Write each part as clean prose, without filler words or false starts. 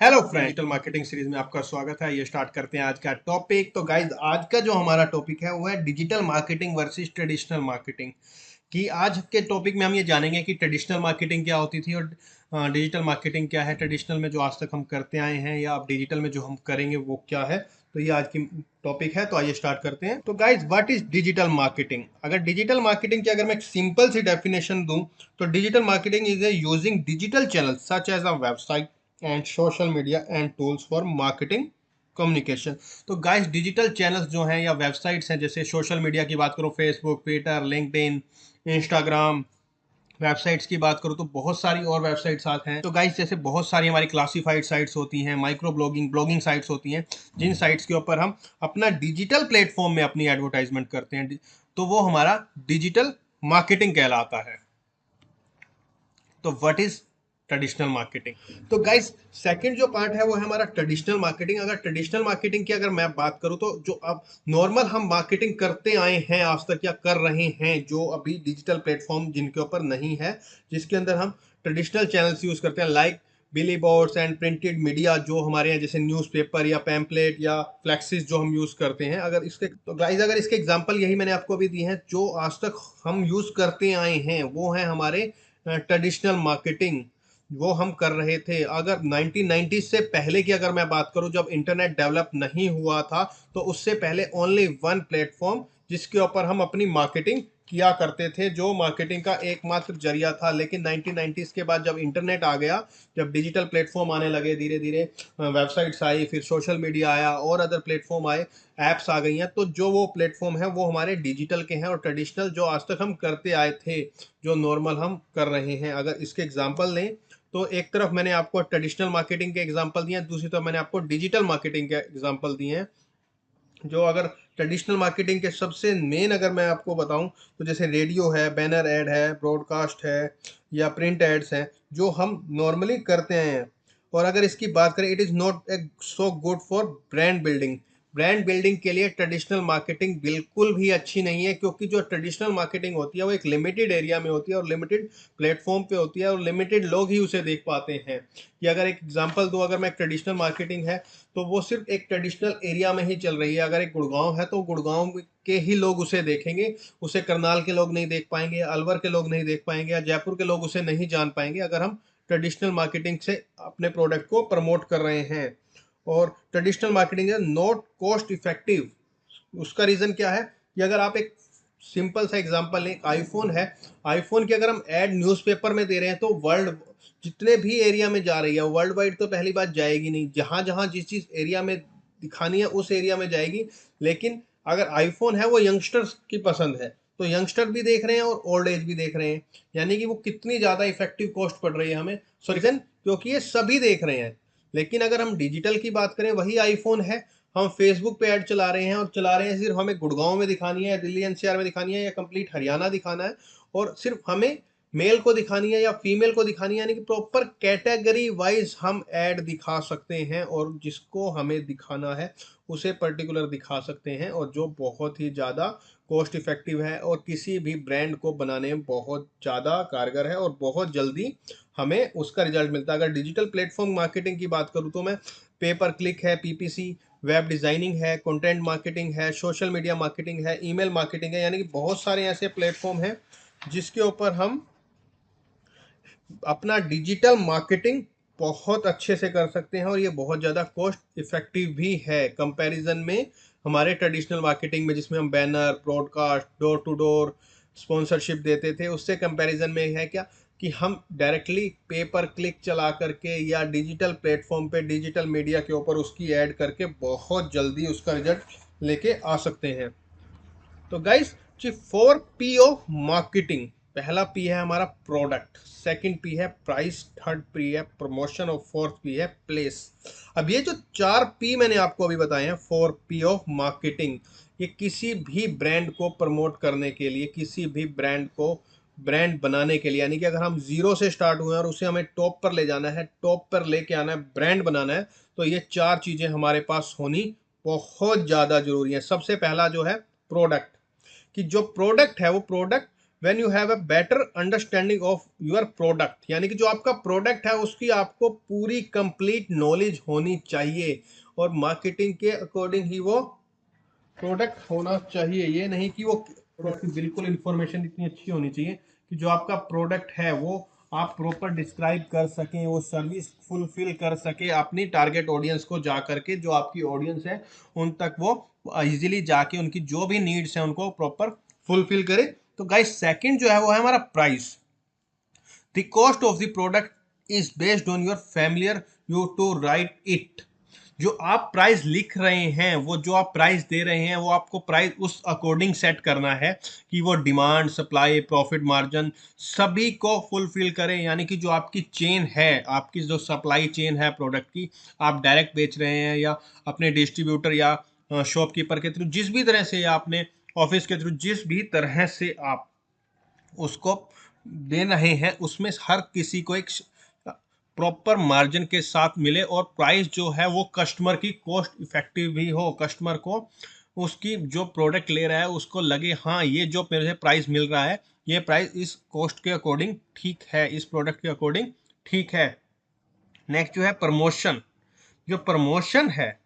Hello friend, digital marketing series में आपका स्वागत है। ये स्टार्ट करते हैं आज का टॉपिक। तो गाइज, आज का जो हमारा टॉपिक है वो है digital marketing versus traditional marketing. कि आज के टॉपिक में हम ये जानेंगे कि ट्रेडिशनल मार्केटिंग क्या होती थी और डिजिटल मार्केटिंग क्या है। ट्रेडिशनल में जो आज तक हम करते आए हैं या अब डिजिटल में जो हम करेंगे वो क्या है। तो ये आज की टॉपिक है। तो आइए स्टार्ट करते हैं। तो guys, what is digital marketing? अगर डिजिटल मार्केटिंग की अगर मैं एक सिंपल सी डेफिनेशन दूं तो digital marketing is a using digital channel such as a website and social media and tools for marketing communication. तो गाइस, डिजिटल चैनल्स जो हैं या वेबसाइट्स हैं, जैसे सोशल मीडिया की बात करो, Facebook, Twitter, LinkedIn, Instagram. Websites की बात करूँ तो बहुत सारी और वेबसाइट्स आते हैं। तो गाइस, जैसे बहुत सारी हमारी क्लासिफाइड साइट्स होती हैं, माइक्रो ब्लॉगिंग ब्लॉगिंग साइट्स होती हैं, जिन साइट्स के ऊपर हम अपना डिजिटल प्लेटफॉर्म में अपनी एडवर्टाइजमेंट करते हैं, तो वो हमारा डिजिटल मार्केटिंग कहलाता है। तो व्हाट इज ट्रेडिशनल मार्केटिंग? तो गाइस, सेकंड जो पार्ट है वो है हमारा ट्रेडिशनल मार्केटिंग। अगर ट्रेडिशनल मार्केटिंग की अगर मैं बात करूं तो जो अब नॉर्मल हम मार्केटिंग करते आए हैं आज तक या कर रहे हैं, जो अभी डिजिटल प्लेटफॉर्म जिनके ऊपर नहीं है, जिसके अंदर हम ट्रेडिशनल चैनल्स यूज करते हैं, like billboards and printed media, जो हमारे यहाँ जैसे न्यूज़पेपर या पैम्पलेट या फ्लैक्सिस जो हम यूज करते हैं। अगर इसके तो गाइस, अगर इसके एग्जांपल यही मैंने आपको अभी दी हैं जो आज तक हम यूज करते आए हैं, वो है हमारे ट्रेडिशनल मार्केटिंग। वो हम कर रहे थे। अगर 1990 से पहले की अगर मैं बात करूं, जब इंटरनेट डेवलप नहीं हुआ था, तो उससे पहले ओनली वन प्लेटफॉर्म जिसके ऊपर हम अपनी मार्केटिंग किया करते थे, जो मार्केटिंग का एकमात्र जरिया था। लेकिन 1990s के बाद जब इंटरनेट आ गया, जब डिजिटल प्लेटफॉर्म आने लगे, धीरे धीरे वेबसाइट्स आई, फिर सोशल मीडिया आया और अदर प्लेटफॉर्म आए, ऐप्स आ गई हैं, तो जो वो प्लेटफॉर्म है वो हमारे डिजिटल के हैं। और ट्रेडिशनल जो आज तक हम करते आए थे, जो नॉर्मल हम कर रहे हैं, अगर इसके एग्जांपल लें तो एक तरफ मैंने आपको ट्रेडिशनल मार्केटिंग के एग्जांपल दिए हैं, दूसरी तरफ मैंने आपको डिजिटल मार्केटिंग के एग्जांपल दिए हैं। जो अगर ट्रेडिशनल मार्केटिंग के सबसे मेन अगर मैं आपको बताऊं तो जैसे रेडियो है, बैनर एड है, ब्रॉडकास्ट है या प्रिंट एड्स हैं, जो हम नॉर्मली करते हैं। और अगर इसकी बात करें, it is not a so good for brand building. Brand building के लिए ट्रेडिशनल मार्केटिंग बिल्कुल भी अच्छी नहीं है, क्योंकि जो ट्रेडिशनल मार्केटिंग होती है वो एक लिमिटेड एरिया में होती है और लिमिटेड प्लेटफॉर्म पे होती है और लिमिटेड लोग ही उसे देख पाते हैं। कि अगर एक एग्जांपल दूं, अगर मैं ट्रेडिशनल मार्केटिंग है तो वो सिर्फ एक ट्रेडिशनल एरिया में ही चल रही है। अगर एक गुड़गांव है तो गुड़गांव के ही लोग उसे देखेंगे, उसे करनाल के लोग नहीं देख पाएंगे, अलवर के लोग नहीं देख पाएंगे या जयपुर के लोग उसे नहीं जान पाएंगे, अगर हम ट्रेडिशनल मार्केटिंग से अपने प्रोडक्ट को प्रमोट कर रहे हैं। और traditional marketing is not cost effective. उसका रीज़न क्या है कि अगर आप एक सिंपल सा एग्जांपल लें, आईफोन है, आईफोन की अगर हम ऐड न्यूज़पेपर में दे रहे हैं तो वर्ल्ड जितने भी एरिया में जा रही है, वर्ल्ड वाइड तो पहली बात जाएगी नहीं, जहाँ जहाँ जिस जिस एरिया में दिखानी है उस एरिया में जाएगी। लेकिन अगर आईफोन है वो यंगस्टर्स की पसंद है, तो यंगस्टर भी देख रहे हैं और ओल्ड एज भी देख रहे हैं। यानी कि वो कितनी ज़्यादा इफेक्टिव कॉस्ट पड़ रही है हमें। सो रीजन, क्योंकि ये सभी देख रहे हैं। लेकिन अगर हम डिजिटल की बात करें, वही आईफोन है, हम फेसबुक पे ऐड चला रहे हैं और चला रहे हैं, सिर्फ हमें गुड़गांव में दिखानी है या दिल्ली एनसीआर में दिखानी है या कंप्लीट हरियाणा दिखाना है, और सिर्फ हमें मेल को दिखानी है या फीमेल को दिखानी है। यानी कि प्रॉपर कैटेगरी वाइज हम ऐड दिखा सकते हैं और जिसको हमें दिखाना है उसे पर्टिकुलर दिखा सकते हैं, और जो बहुत ही ज़्यादा कॉस्ट इफेक्टिव है और किसी भी ब्रांड को बनाने में बहुत ज़्यादा कारगर है और बहुत जल्दी हमें उसका रिजल्ट मिलता है। अगर डिजिटल प्लेटफॉर्म मार्केटिंग की बात करूँ तो मैं पेपर क्लिक है, पीपीसी, वेब डिज़ाइनिंग है, कंटेंट मार्केटिंग है, सोशल मीडिया मार्केटिंग है, ईमेल मार्केटिंग है, यानी कि बहुत सारे ऐसे प्लेटफॉर्म हैं जिसके ऊपर हम अपना डिजिटल मार्केटिंग बहुत अच्छे से कर सकते हैं। और ये बहुत ज़्यादा कॉस्ट इफेक्टिव भी है कंपैरिजन में हमारे ट्रेडिशनल मार्केटिंग में, जिसमें हम banner, broadcast, door to door sponsorship देते थे। उससे कंपैरिजन में है क्या कि हम डायरेक्टली पेपर क्लिक चला करके या डिजिटल प्लेटफॉर्म पे डिजिटल मीडिया के ऊपर उसकी ऐड करके बहुत जल्दी उसका रिजल्ट लेके आ सकते हैं। तो गाइस, जी 4 P ऑफ मार्केटिंग। पहला पी है हमारा प्रोडक्ट, सेकंड पी है प्राइस, थर्ड पी है प्रमोशन और फोर्थ पी है प्लेस। अब ये जो 4 P मैंने आपको अभी बताए हैं, 4 P ऑफ मार्केटिंग, ये किसी भी ब्रांड को प्रमोट करने के लिए, किसी भी ब्रांड को ब्रांड बनाने के लिए, यानी कि अगर हम जीरो से स्टार्ट हुए और उसे हमें टॉप पर ले जाना है, टॉप पर लेके आना है, ब्रांड बनाना है, तो ये 4 चीज़ें हमारे पास होनी बहुत ज़्यादा जरूरी है। सबसे पहला जो है प्रोडक्ट, कि जो प्रोडक्ट है वो product when you have a better understanding of your product, यानी कि जो आपका प्रोडक्ट है उसकी आपको पूरी कंप्लीट नॉलेज होनी चाहिए और मार्केटिंग के अकॉर्डिंग ही वो प्रोडक्ट होना चाहिए। ये नहीं कि वो प्रोडक्ट की बिल्कुल इंफॉर्मेशन इतनी अच्छी होनी चाहिए कि जो आपका प्रोडक्ट है वो आप प्रॉपर डिस्क्राइब कर सकें, वो सर्विस फुलफिल कर सके अपनी टारगेट ऑडियंस को जा करके, जो आपकी ऑडियंस है उन तक वो इजीली जाके उनकी जो भी नीड्स हैं उनको प्रॉपर फुलफिल करे। तो गाइस सेकंड जो है वो है हमारा price. The cost of the product is based on your familiar you to write it. जो आप प्राइस लिख रहे हैं, वो जो आप प्राइस दे रहे हैं, वो आपको प्राइस उस अकॉर्डिंग सेट करना है कि वो डिमांड, सप्लाई, प्रॉफिट मार्जिन सभी को फुलफिल करें। यानी कि जो आपकी चेन है, आपकी जो सप्लाई चेन है प्रोडक्ट की, आप डायरेक्ट बेच रहे हैं या अपने डिस्ट्रीब्यूटर या शॉपकीपर के थ्रू, जिस भी तरह से या अपने ऑफिस के थ्रू, जिस भी तरह से आप उसको दे रहे हैं, उसमें हर किसी को एक प्रॉपर मार्जिन के साथ मिले और प्राइस जो है वो कस्टमर की कॉस्ट इफेक्टिव भी हो। कस्टमर को उसकी जो प्रोडक्ट ले रहा है उसको लगे हाँ ये जो मेरे प्राइस मिल रहा है, ये प्राइस इस कॉस्ट के अकॉर्डिंग ठीक है, इस प्रोडक्ट के अकॉर्डिंग ठीक है। नेक्स्ट जो है प्रमोशन। जो प्रमोशन है,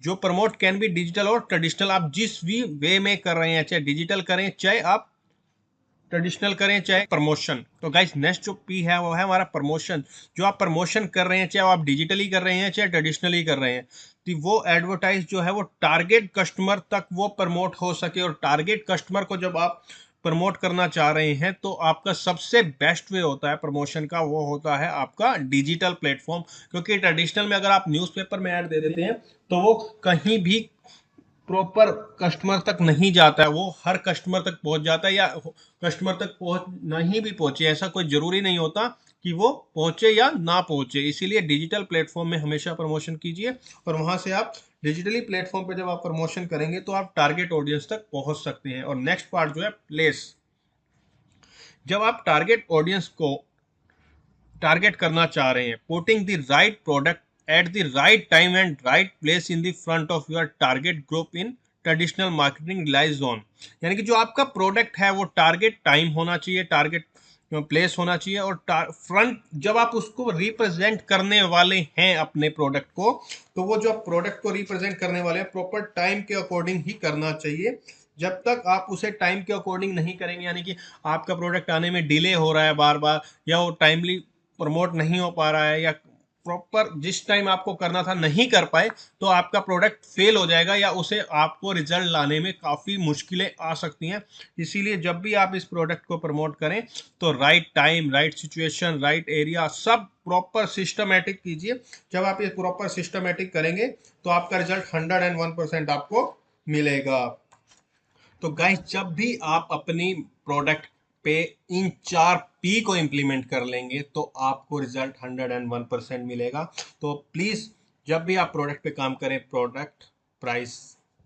जो प्रमोट कैन बी डिजिटल और ट्रेडिशनल, आप जिस भी वे में कर रहे हैं, चाहे डिजिटल करें चाहे आप ट्रेडिशनल करें चाहे प्रमोशन। तो गाइस नेक्स्ट जो पी है वो है हमारा प्रमोशन। जो आप प्रमोशन कर रहे हैं, चाहे आप डिजिटली कर रहे हैं चाहे ट्रेडिशनली कर रहे हैं, तो वो एडवर्टाइज जो है वो टारगेट कस्टमर तक वो प्रमोट हो सके। और टारगेट कस्टमर को जब आप प्रमोट करना चाह रहे हैं तो आपका सबसे बेस्ट वे होता है प्रमोशन का, वो होता है आपका डिजिटल प्लेटफॉर्म। क्योंकि ट्रेडिशनल में अगर आप न्यूज़पेपर में ऐड दे देते हैं तो वो कहीं भी प्रॉपर कस्टमर तक नहीं जाता है, वो हर कस्टमर तक पहुंच जाता है, या कस्टमर तक पहुंच नहीं भी पहुंचे ऐसा कोई जरूरी नहीं होता कि वो पहुंचे या ना पहुंचे। इसीलिए डिजिटल प्लेटफॉर्म में हमेशा प्रमोशन कीजिए और वहां से आप डिजिटली प्लेटफॉर्म पे जब आप प्रमोशन करेंगे तो आप टारगेट ऑडियंस तक पहुंच सकते हैं। और नेक्स्ट पार्ट जो है प्लेस। जब आप टारगेट ऑडियंस को टारगेट करना चाह रहे हैं, putting the right product at the right time and right place in the front of your target group in traditional marketing relies on. यानी कि जो आपका प्रोडक्ट है वो टारगेट टाइम होना चाहिए, टारगेट प्लेस होना चाहिए, और फ्रंट जब आप उसको रिप्रेजेंट करने वाले हैं अपने प्रोडक्ट को, तो वो जो प्रोडक्ट को रिप्रेजेंट करने वाले हैं प्रॉपर टाइम के अकॉर्डिंग ही करना चाहिए। जब तक आप उसे टाइम के अकॉर्डिंग नहीं करेंगे, यानी कि आपका प्रोडक्ट आने में डिले हो रहा है बार बार, या वो टाइमली प्रमोट नहीं हो पा रहा है, या प्रॉपर जिस टाइम आपको करना था नहीं कर पाए, तो आपका प्रोडक्ट फेल हो जाएगा या उसे आपको रिजल्ट लाने में काफ़ी मुश्किलें आ सकती हैं। इसीलिए जब भी आप इस प्रोडक्ट को प्रमोट करें तो right time, right situation, right area सब प्रॉपर सिस्टमेटिक कीजिए। जब आप ये प्रॉपर सिस्टमेटिक करेंगे तो आपका रिजल्ट 101% आपको मिलेगा। तो गाइस जब भी आप अपनी प्रोडक्ट पे इन 4 P को इम्प्लीमेंट कर लेंगे तो आपको रिजल्ट 101% मिलेगा। तो प्लीज़ जब भी आप प्रोडक्ट पे काम करें, product, price,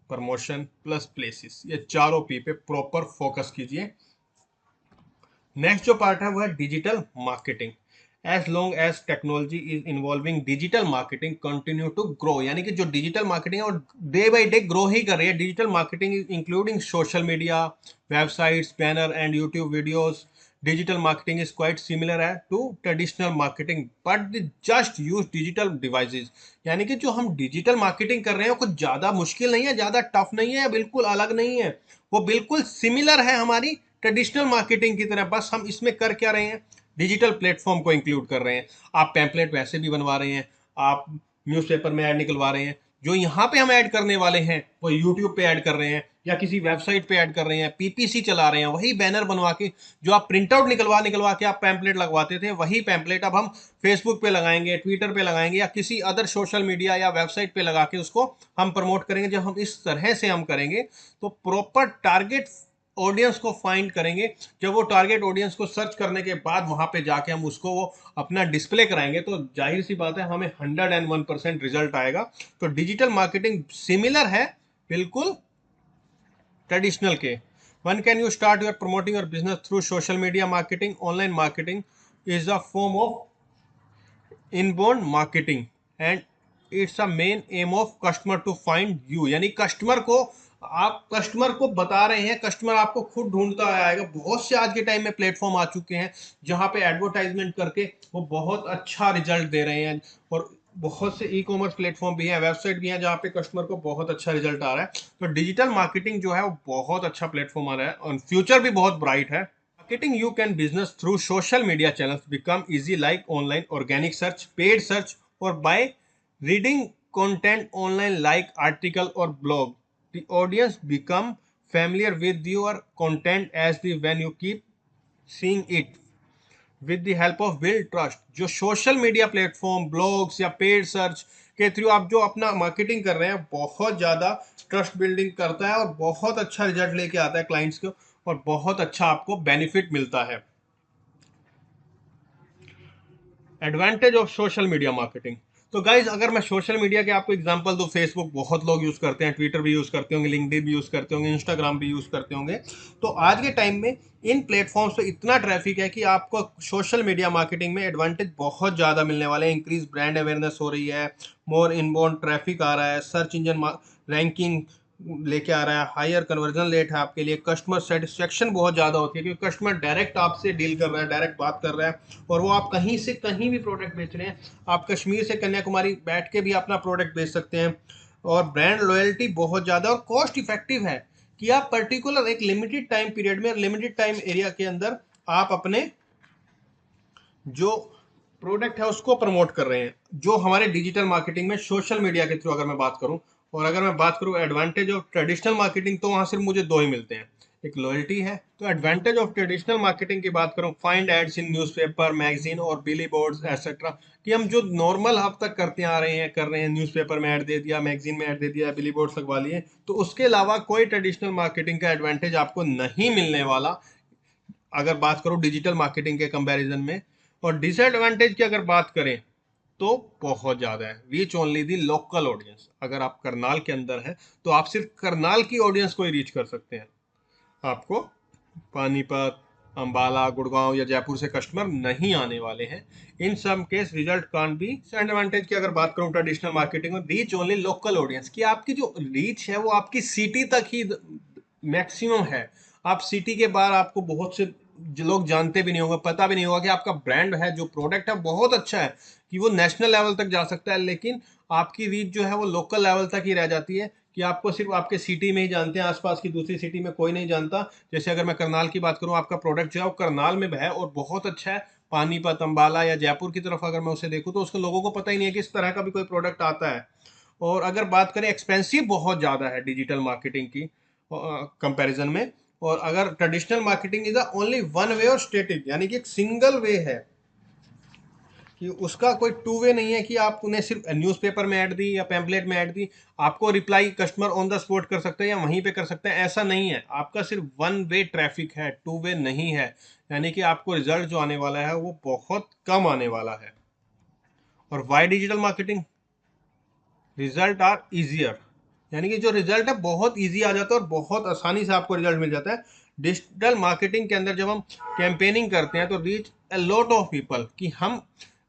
promotion plus places, ये चारों P पे प्रॉपर फोकस कीजिए। नेक्स्ट जो पार्ट है वो है digital marketing. As long as technology is involving, digital marketing continue to grow. यानी कि जो डिजिटल मार्केटिंग है वो डे बाई डे ग्रो ही कर रही है। Digital marketing is including social media, websites, banner and YouTube videos. Digital marketing is quite similar है to traditional marketing but just use digital devices. यानी कि जो हम डिजिटल मार्केटिंग कर रहे हैं वो कुछ ज़्यादा मुश्किल नहीं है, ज़्यादा टफ नहीं है, बिल्कुल अलग नहीं है, वो बिल्कुल सिमिलर है हमारी ट्रेडिशनल मार्केटिंग की तरह। बस हम इसमें कर क्या रहे हैं, डिजिटल प्लेटफॉर्म को इंक्लूड कर रहे हैं। आप पैम्पलेट वैसे भी बनवा रहे हैं, आप न्यूज़पेपर में ऐड निकलवा रहे हैं, जो यहाँ पे हम ऐड करने वाले हैं वो यूट्यूब पे ऐड कर रहे हैं या किसी वेबसाइट पे ऐड कर रहे हैं, पीपीसी चला रहे हैं। वही बैनर बनवा के जो आप प्रिंट आउट निकलवा निकलवा के आप पैम्पलेट लगवाते थे, वही पैम्पलेट अब हम फेसबुक पे लगाएंगे, ट्विटर पे लगाएंगे या किसी अदर सोशल मीडिया या वेबसाइट पे लगा के उसको हम प्रमोट करेंगे। जब हम इस तरह से हम करेंगे तो प्रॉपर टारगेट ऑडियंस को फाइंड करेंगे। जब वो टारगेट ऑडियंस को सर्च करने के बाद वहां पे जाके हम उसको वो अपना डिस्प्ले कराएंगे तो जाहिर सी बात है हमें 101% रिजल्ट आएगा। तो डिजिटल मार्केटिंग सिमिलर है बिल्कुल ट्रेडिशनल के। One can you start your promoting your business through social media marketing. Online marketing is a form of inbound marketing and it's a main aim of customer to find you. यानी customer को आप customer को बता रहे हैं, customer आपको खुद ढूंढता आएगा। बहुत से आज के टाइम में प्लेटफॉर्म आ चुके हैं जहां पे एडवर्टाइजमेंट करके वो बहुत अच्छा रिजल्ट दे रहे हैं। और बहुत से ई कॉमर्स प्लेटफॉर्म भी हैं, वेबसाइट भी हैं जहाँ पे कस्टमर को बहुत अच्छा रिजल्ट आ रहा है। तो डिजिटल मार्केटिंग जो है वो बहुत अच्छा प्लेटफॉर्म आ रहा है और फ्यूचर भी बहुत ब्राइट है। Marketing you can business through social media channels become easy like online organic search, paid search or by reading content online like article or blog. The audience become familiar with your content as the when you keep seeing it with the help of build trust. जो social media platform blogs या paid search के through आप जो अपना marketing कर रहे हैं बहुत ज़्यादा ट्रस्ट बिल्डिंग करता है और बहुत अच्छा रिजल्ट लेके आता है क्लाइंट्स को और बहुत अच्छा आपको बेनिफिट मिलता है। Advantage of social media marketing. तो गाइज अगर मैं सोशल मीडिया के आपको एग्जांपल दूं, फेसबुक बहुत लोग यूज करते हैं, ट्विटर भी यूज करते होंगे, लिंक्डइन भी यूज करते होंगे, इंस्टाग्राम भी यूज करते होंगे। तो आज के टाइम में इन प्लेटफॉर्म्स पे इतना ट्रैफिक है कि आपको सोशल मीडिया मार्केटिंग में एडवांटेज बहुत ज़्यादा मिलने वाले हैं। इंक्रीज ब्रांड अवेयरनेस हो रही है, मोर इनबाउंड ट्रैफिक आ रहा है, सर्च इंजन रैंकिंग लेके आ रहा है, हायर कन्वर्जन रेट है आपके लिए, कस्टमर सेटिस्फेक्शन बहुत ज़्यादा होती है क्योंकि कस्टमर डायरेक्ट आपसे डील कर रहा है, डायरेक्ट बात कर रहा है और वो आप कहीं से कहीं भी प्रोडक्ट बेच रहे हैं। आप कश्मीर से कन्याकुमारी बैठ के भी अपना प्रोडक्ट बेच सकते हैं। और ब्रांड लॉयल्टी बहुत ज़्यादा और कॉस्ट इफेक्टिव है कि आप पर्टिकुलर एक लिमिटेड टाइम पीरियड में, लिमिटेड टाइम एरिया के अंदर आप अपने जो प्रोडक्ट है उसको प्रमोट कर रहे हैं। जो हमारे डिजिटल मार्केटिंग में सोशल मीडिया के थ्रू अगर मैं बात करूं, और अगर मैं बात करूं एडवांटेज ऑफ ट्रेडिशनल मार्केटिंग, तो वहां सिर्फ मुझे दो ही मिलते हैं, एक लॉयल्टी है। तो एडवांटेज ऑफ ट्रेडिशनल मार्केटिंग की बात करूं, find ads in newspaper, magazine और बिली बोर्ड्स एटसेट्रा, कि हम जो नॉर्मल अब तक करते आ रहे हैं कर रहे हैं, न्यूज़पेपर में ऐड दे दिया, मैगजीन में ऐड दे दिया, बिली बोर्ड्स लगवा लिए, तो उसके अलावा कोई ट्रेडिशनल मार्केटिंग का एडवांटेज आपको नहीं मिलने वाला अगर बात करूं डिजिटल मार्केटिंग के कंपैरिजन में। और डिसएडवांटेज की अगर बात करें तो बहुत ज़्यादा है। Reach only the local audience. अगर आप करनाल के अंदर हैं तो आप सिर्फ करनाल की ऑडियंस को ही रीच कर सकते हैं। आपको पानीपत, अंबाला, गुड़गांव या जयपुर से कस्टमर नहीं आने वाले हैं। In some case result can't be. Advantage की अगर बात करूं ट्रेडिशनल मार्केटिंग में, रीच ओनली लोकल ऑडियंस, की आपकी जो रीच है वो आपकी सिटी तक ही मैक्सिमम है। आप सिटी के बाहर आपको बहुत से लोग जानते भी नहीं होंगे, पता भी नहीं होगा कि आपका ब्रांड है, जो प्रोडक्ट है बहुत अच्छा है कि वो नेशनल लेवल तक जा सकता है, लेकिन आपकी रीच जो है वो लोकल लेवल तक ही रह जाती है कि आपको सिर्फ आपके सिटी में ही जानते हैं, आसपास की दूसरी सिटी में कोई नहीं जानता। जैसे अगर मैं करनाल की बात करूं, आपका प्रोडक्ट जो है वो करनाल में है और बहुत अच्छा है। पानीपत, अंबाला या जयपुर की तरफ अगर मैं उसे देखूं तो उसके लोगों को पता ही नहीं है कि इस तरह का भी कोई प्रोडक्ट आता है। और अगर बात करें, एक्सपेंसिव बहुत ज़्यादा है डिजिटल मार्केटिंग की कंपैरिजन में। और अगर traditional marketing is only one way और स्टेटिक, यानी कि एक सिंगल वे है कि उसका कोई टू वे नहीं है कि आप उन्हें सिर्फ न्यूज़पेपर में ऐड दी या पैम्पलेट में ऐड दी, आपको reply customer on the spot कर सकते हैं या वहीं पे कर सकते हैं, ऐसा नहीं है। आपका सिर्फ वन वे ट्रैफिक है, टू वे नहीं है। यानी कि आपको रिजल्ट जो आने वाला है वो बहुत कम आने वाला है। और why digital marketing, result are easier, यानी कि जो रिजल्ट है बहुत इजी आ जाता है और बहुत आसानी से आपको रिजल्ट मिल जाता है। डिजिटल मार्केटिंग के अंदर जब हम कैंपेनिंग करते हैं तो reach a lot of people, कि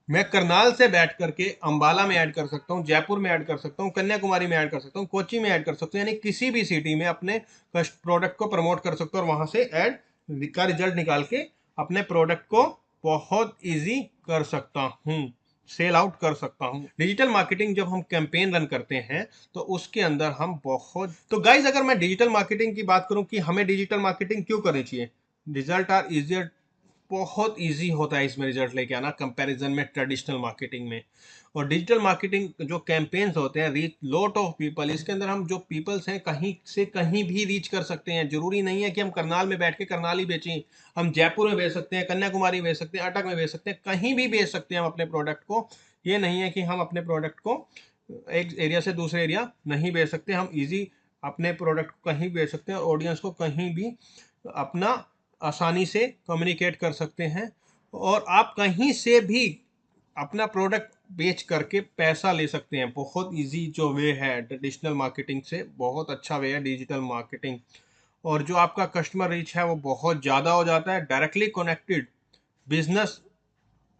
मैं करनाल से बैठ करके अंबाला में ऐड कर सकता हूँ, जयपुर में ऐड कर सकता हूँ, कन्याकुमारी में ऐड कर सकता हूँ, कोची में ऐड कर सकता हूँ, यानी किसी भी सिटी में अपने प्रोडक्ट को प्रमोट कर सकता हूँ और वहां से ऐड का रिजल्ट निकाल के अपने प्रोडक्ट को बहुत ईजी कर सकता हूँ, सेल आउट कर सकता हूँ। डिजिटल मार्केटिंग जब हम कैंपेन रन करते हैं तो उसके अंदर हम बहुत, तो गाइज अगर मैं डिजिटल मार्केटिंग की बात करूं कि हमें डिजिटल मार्केटिंग क्यों करनी चाहिए, रिजल्ट आर इजियर, बहुत इजी होता है इसमें रिजल्ट लेके आना कंपैरिजन में ट्रेडिशनल मार्केटिंग में। और डिजिटल मार्केटिंग जो कैंपेन्स होते हैं, रीच लॉट ऑफ पीपल, इसके अंदर हम जो पीपल्स हैं कहीं से कहीं भी रीच कर सकते हैं। जरूरी नहीं है कि हम करनाल में बैठ के करनाल ही बेचें, हम जयपुर में बेच सकते हैं, कन्याकुमारी बेच सकते हैं, अटक में बेच सकते हैं, कहीं भी बेच सकते हैं हम अपने प्रोडक्ट को। ये नहीं है कि हम अपने प्रोडक्ट को एक एरिया से दूसरे एरिया नहीं बेच सकते, हम ईजी अपने प्रोडक्ट को कहीं बेच सकते हैं और ऑडियंस को कहीं भी अपना आसानी से कम्युनिकेट कर सकते हैं। और आप कहीं से भी अपना प्रोडक्ट बेच करके पैसा ले सकते हैं। बहुत इजी जो वे है ट्रेडिशनल मार्केटिंग से, बहुत अच्छा वे है डिजिटल मार्केटिंग। और जो आपका कस्टमर रीच है वो बहुत ज़्यादा हो जाता है, directly connected business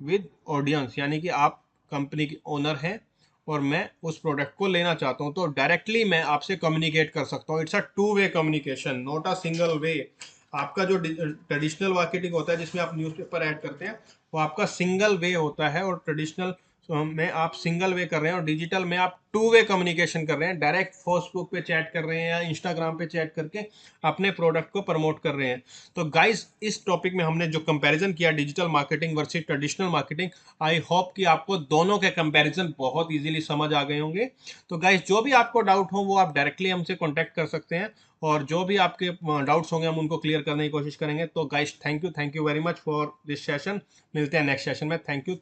with audience, यानी कि आप कंपनी के ओनर हैं और मैं उस प्रोडक्ट को लेना चाहता हूँ, तो डायरेक्टली मैं आपसे कम्युनिकेट कर सकता हूँ। It's a two way communication, not a single way. आपका जो ट्रेडिशनल मार्केटिंग होता है जिसमें आप न्यूज़पेपर ऐड करते हैं, वो आपका सिंगल वे होता है, और ट्रेडिशनल में आप सिंगल वे कर रहे हैं, और डिजिटल में आप टू वे कम्युनिकेशन कर रहे हैं। डायरेक्ट फेसबुक पे चैट कर रहे हैं या इंस्टाग्राम पे चैट करके अपने प्रोडक्ट को प्रमोट कर रहे हैं। तो गाइस, इस टॉपिक में हमने जो कंपैरिजन किया digital marketing versus traditional marketing, I hope कि आपको दोनों के कंपैरिजन बहुत इजीली समझ आ गए होंगे। तो गाइस, जो भी आपको डाउट हो वो आप डायरेक्टली हमसे कॉन्टैक्ट कर सकते हैं, और जो भी आपके डाउट्स होंगे हम उनको क्लियर करने की कोशिश करेंगे। तो guys, thank you very much for this session. मिलते हैं नेक्स्ट सेशन में। Thank you.